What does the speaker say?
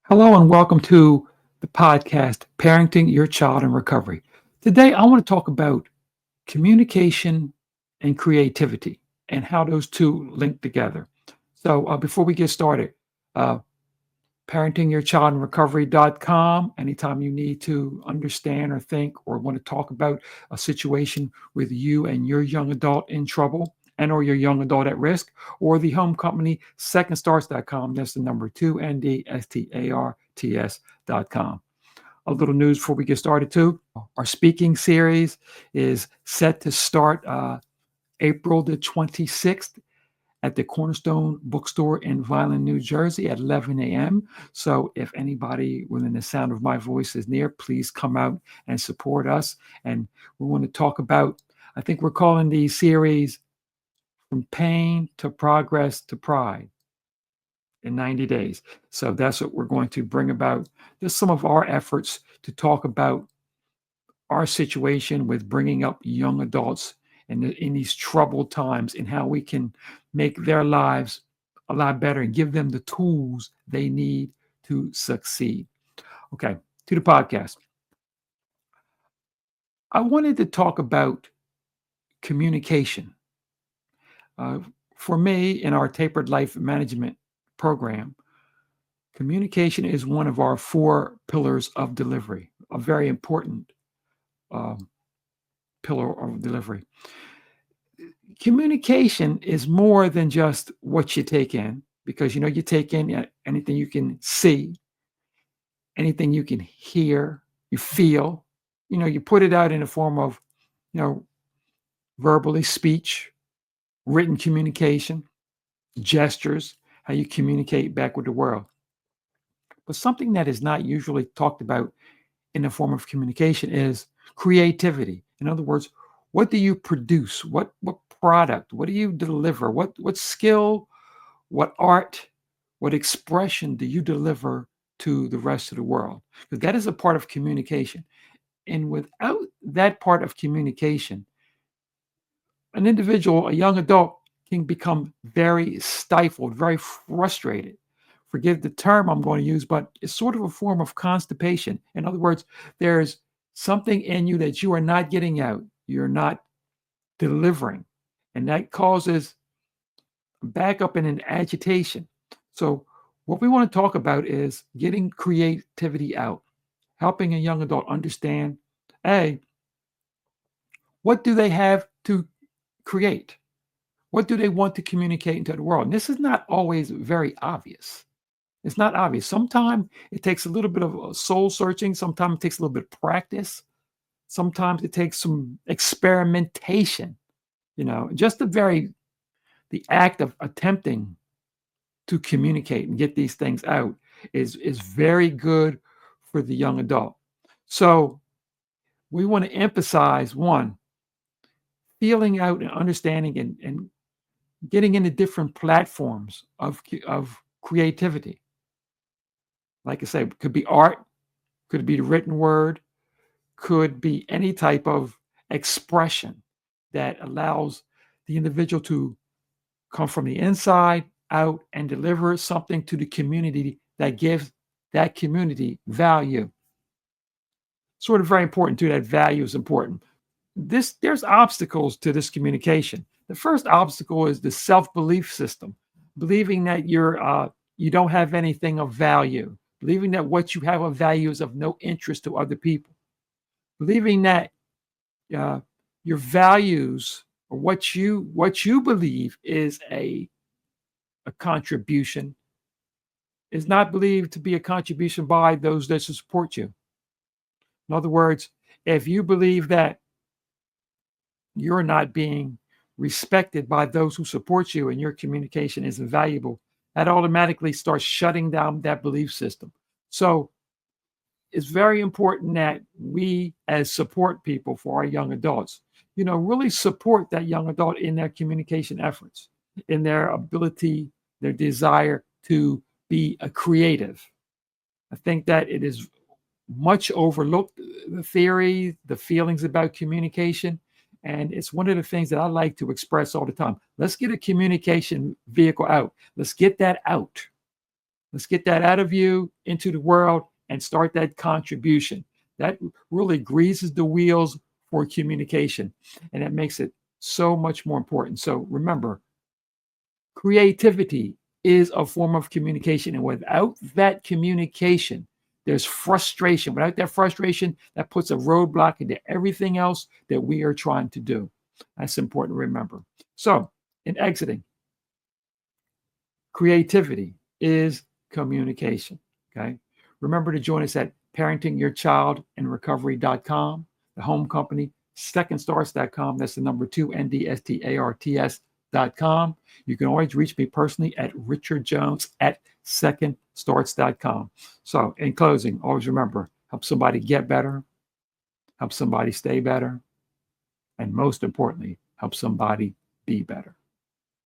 Hello and welcome to the podcast, Parenting Your Child in Recovery. Today, I want to talk about communication and creativity and how those two link together. So, before we get started, uh, parentingyourchildinrecovery.com. Anytime you need to understand or think or want to talk about a situation with you and your young adult in trouble and or your young adult at risk, or the home company secondstarts.com. That's the number 2ndstarts.com. A little news before we get started too. Our speaking series is set to start April the 26th at the Cornerstone Bookstore in Vineland, New Jersey at 11 a.m. So if anybody within the sound of my voice is near, please come out and support us. And we want to talk about, I think we're calling the series From Pain to Progress to Pride in 90 days. So that's what we're going to bring about. Just some of our efforts to talk about our situation with bringing up young adults in these troubled times and how we can make their lives a lot better and give them the tools they need to succeed. Okay, to the podcast. I wanted to talk about communication. Uh, for me, in our Tapered Life Management program, communication is one of our four pillars of delivery, a very important um, pillar of delivery. Communication is more than just what you take in, because you take in anything you can see, anything you can hear, you feel. You put it out in the form of you know verbally speech, written communication, gestures, how you communicate back with the world. But something that is not usually talked about in the form of communication is creativity. In other words, what do you produce? What product? What do you deliver? What skill, what art, what expression do you deliver to the rest of the world? Because that is a part of communication. And without that part of communication, an individual, a young adult, can become very stifled, very frustrated. Forgive the term I'm going to use, but it's sort of a form of constipation. In other words, there's something in you that you are not getting out, you're not delivering, and that causes backup and an agitation. So, what we want to talk about is getting creativity out, helping a young adult understand, A, what do they have to create? What do they want to communicate into the world? And this is not always very obvious. It's not obvious. Sometimes it takes a little bit of soul searching. Sometimes it takes a little bit of practice. Sometimes it takes some experimentation. Just the act of attempting to communicate and get these things out is very good for the young adult. So we want to emphasize one, feeling out and understanding and getting into different platforms of creativity. Like I say, it could be art, could be the written word, could be any type of expression that allows the individual to come from the inside out and deliver something to the community that gives that community value. Sort of very important too. That value is important. There's obstacles to this communication. The first obstacle is the self-belief system, believing that you don't have anything of value, believing that what you have of value is of no interest to other people, believing that uh, your values or what you believe is a contribution is not believed to be a contribution by those that support you. In other words, if you believe that you're not being respected by those who support you and your communication is invaluable, that automatically starts shutting down that belief system. So it's very important that we, as support people for our young adults, really support that young adult in their communication efforts, in their ability, their desire to be a creative. I think that it is much overlooked, the theory, the feelings about communication. And it's one of the things that I like to express all the time. Let's get a communication vehicle out. Let's get that out. Let's get that out of you into the world and start that contribution. That really greases the wheels for communication, and it makes it so much more important. So remember, creativity is a form of communication, and without that communication, there's frustration. Without that frustration, that puts a roadblock into everything else that we are trying to do. That's important to remember. So, in exiting, creativity is communication. Okay. Remember to join us at parentingyourchildinrecovery.com, the home company, secondstarts.com. That's the number 2ndstarts.com. You can always reach me personally at richardjones@secondstarts.com. So, in closing, always remember, help somebody get better, help somebody stay better, and most importantly, help somebody be better.